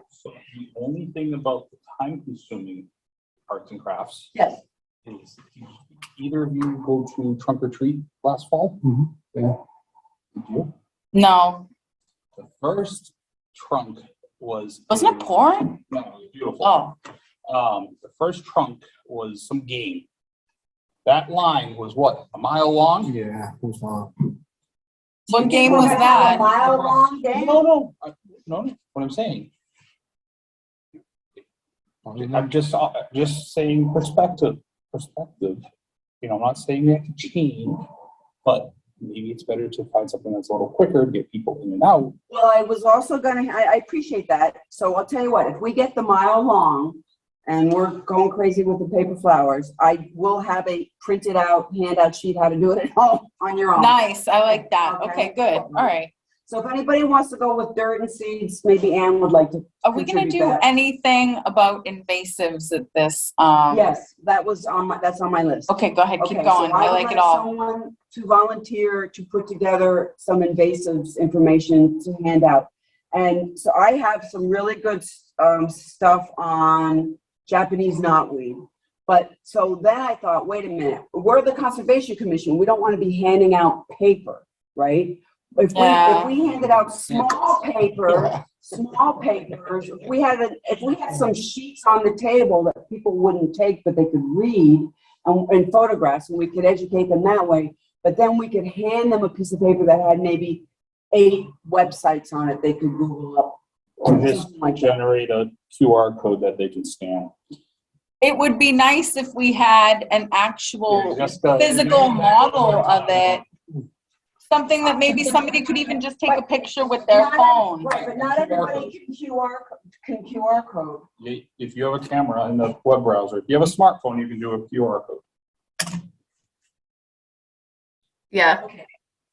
So the only thing about the time-consuming arts and crafts Yes. is, either of you go to trunk or treat last fall? Yeah. Did you? No, The first trunk was. wasn't it pouring? No, it was beautiful. Oh, The first trunk was some game. That line was what, a mile long? Yeah, it was long. what game We're was gonna have a that? mile-long game? No, what I'm saying. I'm just saying perspective. You know, I'm not saying you have to change, but maybe it's better to find something that's a little quicker to get people in and out. Well, I was also I appreciate that. So I'll tell you what, if we get the mile long and we're going crazy with the paper flowers, I will have a printed out handout sheet how to do it at home on your own. Nice, I like that. Okay. Okay, good, all right. So if anybody wants to go with dirt and seeds, maybe Anne would like to. Are we gonna contribute do that. anything about invasives at this? Yes, that's on my list. Okay, go ahead, keep Okay, going. so I would like it all. Someone to volunteer to put together some invasives information to hand out. And so I have some really good stuff on Japanese knotweed. But so then I thought, wait a minute, we're the Conservation Commission. We don't want to be handing out paper, right? If we handed out small papers, if we had some sheets on the table that people wouldn't take, but they could read, and photographs, and we could educate them that way. But then we could hand them a piece of paper that had maybe 8 websites on it they could Google up. Or just something like that. generate a QR code that they can scan. It would be nice if we had an actual Just, physical model of it. Something that maybe somebody could even just take a picture with their phone. Right, but not everybody can QR code. If you have a camera in the web browser, if you have a smartphone, you can do a QR code. Yeah. Okay.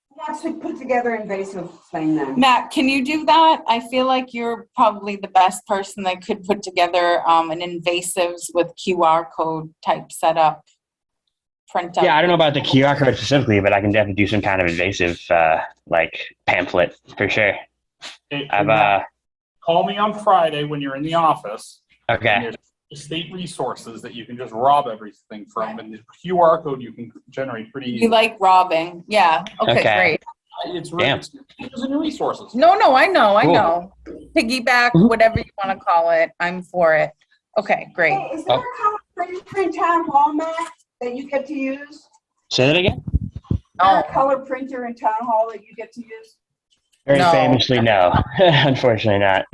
Who wants to put together invasive thing then? Matt, can you do that? I feel like you're probably the best person that could put together an invasives with QR code type setup. Print out. Yeah, I don't know about the QR code specifically, but I can definitely do some kind of invasive, like pamphlet for sure. Hey, I've call me on Friday when you're in the office. And okay. there's state resources that you can just rob everything from, and the QR code you can generate pretty You easily. like robbing? Yeah. Okay, Okay. great. It's really Damn. using your resources. No, I know. Cool. Piggyback, Mhm. whatever you want to call it. I'm for it. Okay, great. Hey, is there a color printer in town hall, Matt, that you get to use? Say that again? Is there a color printer in town hall that you get to use? Very No. famously, no. Unfortunately, not.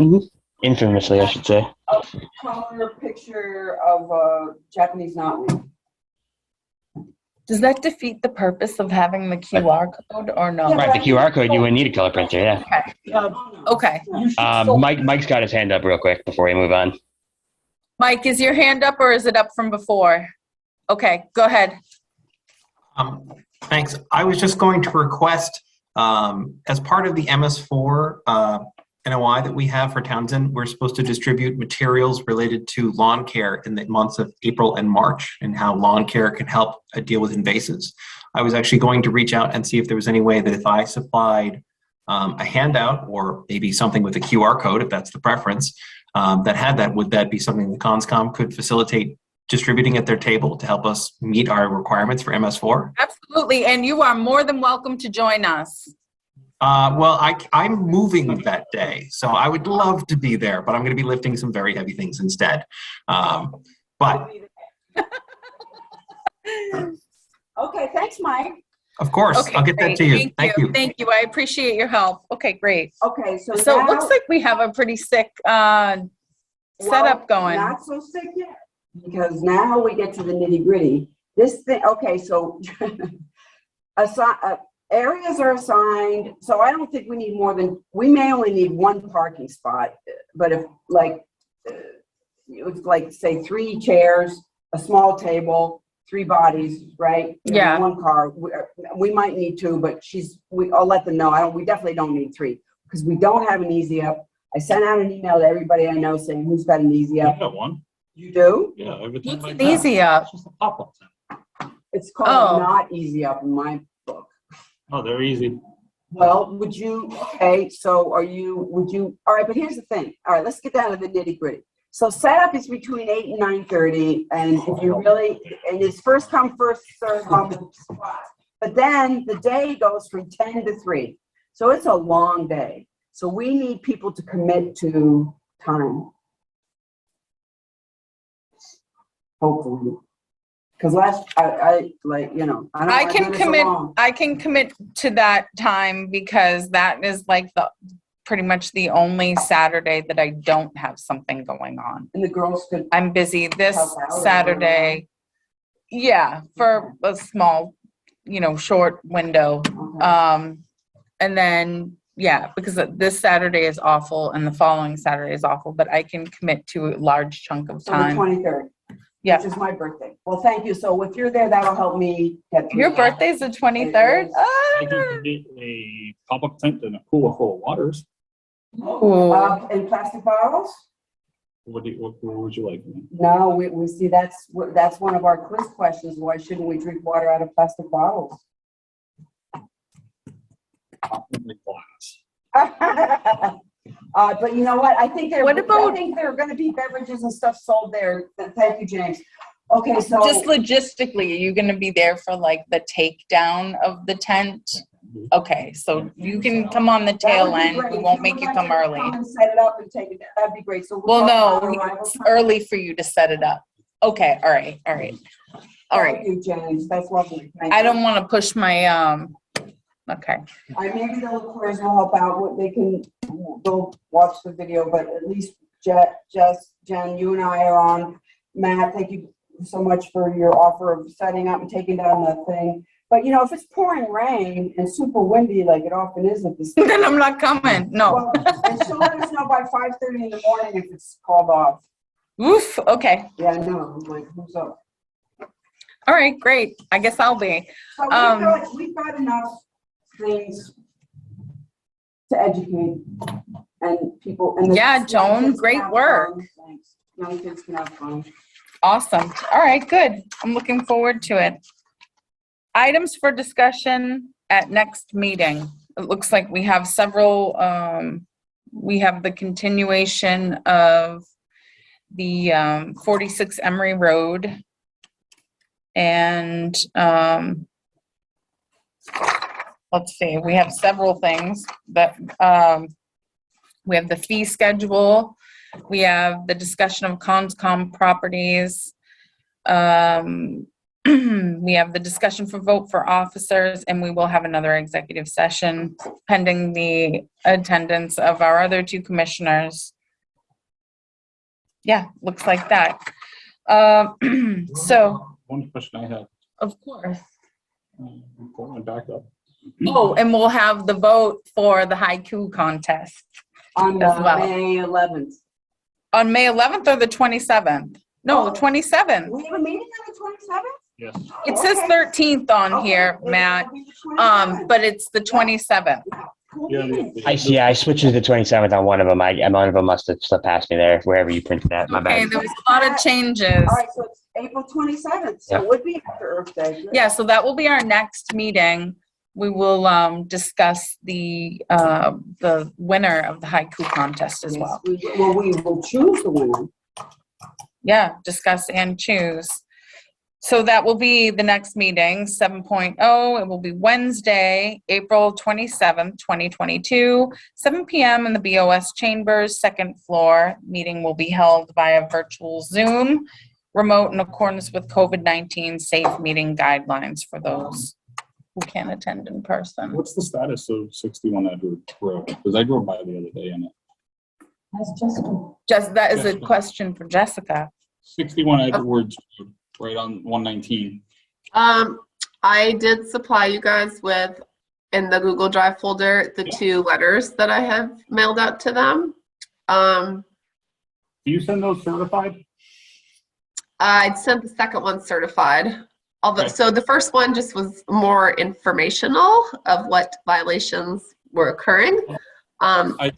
Infamously, I should say. A color picture of Japanese knotweed. Does that defeat the purpose of having the QR code or no? Yeah. Right, the QR code, you would need a color printer, yeah. Okay. You should still- Mike's got his hand up real quick before we move on. Mike, is your hand up or is it up from before? Okay, go ahead. Thanks. I was just going to request, as part of the MS4 NOI that we have for Townsend, we're supposed to distribute materials related to lawn care in the months of April and March, and how lawn care can help deal with invasives. I was actually going to reach out and see if there was any way that if I supplied a handout, or maybe something with a QR code, if that's the preference, that had that, would that be something the CONSCOM could facilitate distributing at their table to help us meet our requirements for MS4? Absolutely, and you are more than welcome to join us. Well, I'm moving that day, so I would love to be there, but I'm going to be lifting some very heavy things instead. But Okay, thanks, Mike. of course, Okay, I'll get that great. to you. Thank you. Thank you. I appreciate your help. Okay, great. Okay, so So it now, looks like we have a pretty sick setup well, going. Not so sick yet, because now we get to the nitty gritty. This thing, okay, so areas are assigned, so I don't think we need more than, we may only need one parking spot, but if it's like, say, 3 chairs, a small table, 3 bodies, right? Yeah. 1 car. We might need 2, but I'll let them know. We definitely don't need 3 because we don't have an easy up. I sent out an email to everybody I know saying who's got an easy I up. got one. You do? Yeah, every time What's I an tap, easy up? it's just a pop-up thing. It's called Oh. not easy up in my book. Oh, they're easy. Well, okay, so all right, but here's the thing. All right, let's get down to the nitty gritty. So setup is between 8 and 9:30, and if you really, and it's first come, first served on the spot. But then the day goes from 10 to 3. So it's a long day. So we need people to commit to time. Hopefully. Because I like, I don't I wanna can do this commit. alone. I can commit to that time because that is like pretty much the only Saturday that I don't have something going on. And the girls could, I'm busy this Help out or Saturday. Yeah, for a small, short window. okay. And then, yeah, because this Saturday is awful and the following Saturday is awful, but I can commit to a large chunk of So the time. 23rd. Yeah. Which is my birthday. Well, thank you. So if you're there, that'll help me get through Your that. birthday's the 23rd? I can get a pop-up tent and a cooler full of waters. Ooh. And plastic bottles? What would you like? No, we see that's one of our quiz questions. Why shouldn't we drink water out of plastic bottles? Pop in the glass. But you know what? I think there What about- are going to be beverages and stuff sold there. Thank you, James. Okay, so Just logistically, are you going to be there for like the takedown of the tent? Okay, so you can come on the that tail would be end. great. We If won't you make would you like come to early. and set it up and take it. That'd be great. So Well, talk about no, arrival it's time. early for you to set it up. Okay, all right. Thank you, James. That's lovely. Thank I you. don't want to push my, okay. Maybe the liqueurs will help out. They'll watch the video, but at least Jen, you and I are on. Matt, thank you so much for your offer of setting up and taking down the thing. But if it's pouring rain and super windy like it often is at this. Then I'm not coming. No. Well, and she'll let us know by 5:30 in the morning if it's called off. Oof, okay. Yeah, I know. I'm like, who's up? All right, great. I guess I'll be. So we've got enough things to educate and people. And Yeah, young Joan, kids can great have work. fun. Thanks. Young kids can have fun. Awesome. All right, good. I'm looking forward to it. Items for discussion at next meeting. It looks like we have several, we have the continuation of the 46 Emery Road. And let's see, we have several things that we have the fee schedule. We have the discussion of CONSCOM properties. We have the discussion for vote for officers, and we will have another executive session pending the attendance of our other 2 commissioners. Yeah, looks like that. So, One question I had, of course. going back up. Oh, and we'll have the vote for the haiku contest On As well. May 11th. on May 11th or the 27th? No, the 27th. We have a meeting on the 27th? Yes. It says Okay. 13th on Okay, here, then Matt, it'll be the 27th. but it's the 27th. Cool Yeah, meeting. I switched to the 27th on one of them. One of them must have slipped past me there, wherever you printed that. My Okay, bad. there was a lot of changes. All right, so it's April 27th, so it would be after Earth Day. Good. Yeah, so that will be our next meeting. We will discuss the winner of the haiku contest as Yes, well. we will choose the winner. Yeah, discuss and choose. So that will be the next meeting, 7.0. It will be Wednesday, April 27th, 2022, 7 p.m. in the BOS chambers, second floor. Meeting will be held via virtual Zoom, remote in accordance with COVID-19 safe meeting guidelines for those who can't attend in person. What's the status of 61 Edward Road? Because I drove by the other day and That is a Jessica. question for Jessica. 61 Edwards Road, right on 119. I did supply you guys with, in the Google Drive folder, the 2 letters that I have mailed out to them. Do you send those certified? I'd sent the second one certified. Although, Okay. so the first one just was more informational of what violations were occurring. I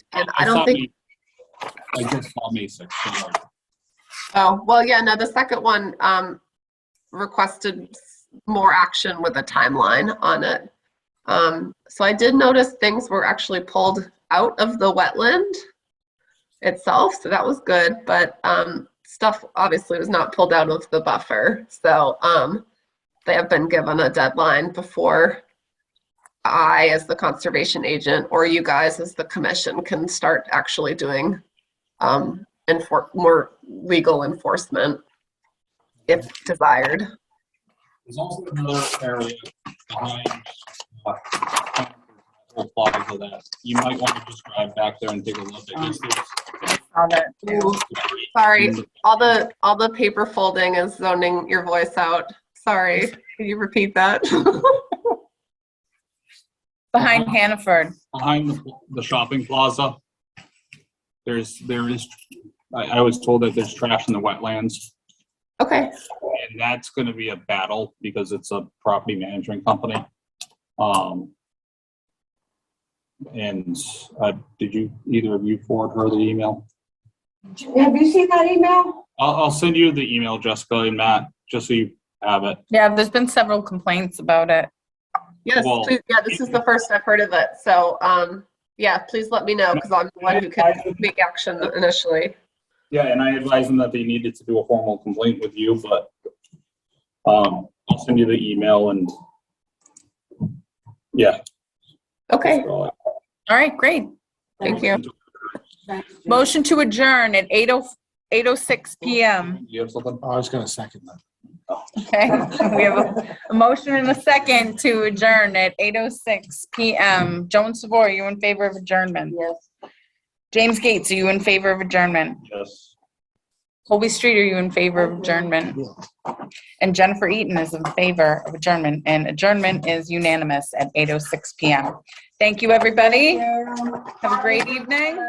don't think. I just saw May 6th. Oh, well, yeah, no, the second one requested more action with a timeline on it. So I did notice things were actually pulled out of the wetland itself, so that was good, but stuff obviously was not pulled out of the buffer. So they have been given a deadline before I, as the conservation agent, or you guys as the commission, can start actually doing more legal enforcement if desired. There's also another area behind plaza that you might want to just drive back there and take a look at. Ooh, sorry, all the paper folding is zoning your voice out. Sorry, can you repeat that? Behind Hannaford. Behind the shopping plaza, there is, I was told that there's trash in the wetlands. Okay. And that's going to be a battle because it's a property management company. And did either of you forward her the email? Have you seen that email? I'll send you the email, Jessica and Matt, just so you have it. Yeah, there's been several complaints about it. Yes, Well, please. Yeah, this is the first I've heard of it. So, yeah, please let me know because I'm the one who can make action initially. Yeah, and I advised them that they needed to do a formal complaint with you, but I'll send you the email and yeah. Okay, All right, great. thank you. Thanks, Jim. Motion to adjourn at 8:06 p.m. You have something? I was gonna second that. Okay, we have a motion and a second to adjourn at 8:06 p.m. Joan Savor, are you in favor of adjournment? Yes. James Gates, are you in favor of adjournment? Yes. Colby Street, are you in favor of adjournment? And Jennifer Eaton is in favor of adjournment, and adjournment is unanimous at 8:06 p.m. Thank you, everybody. Have a great evening.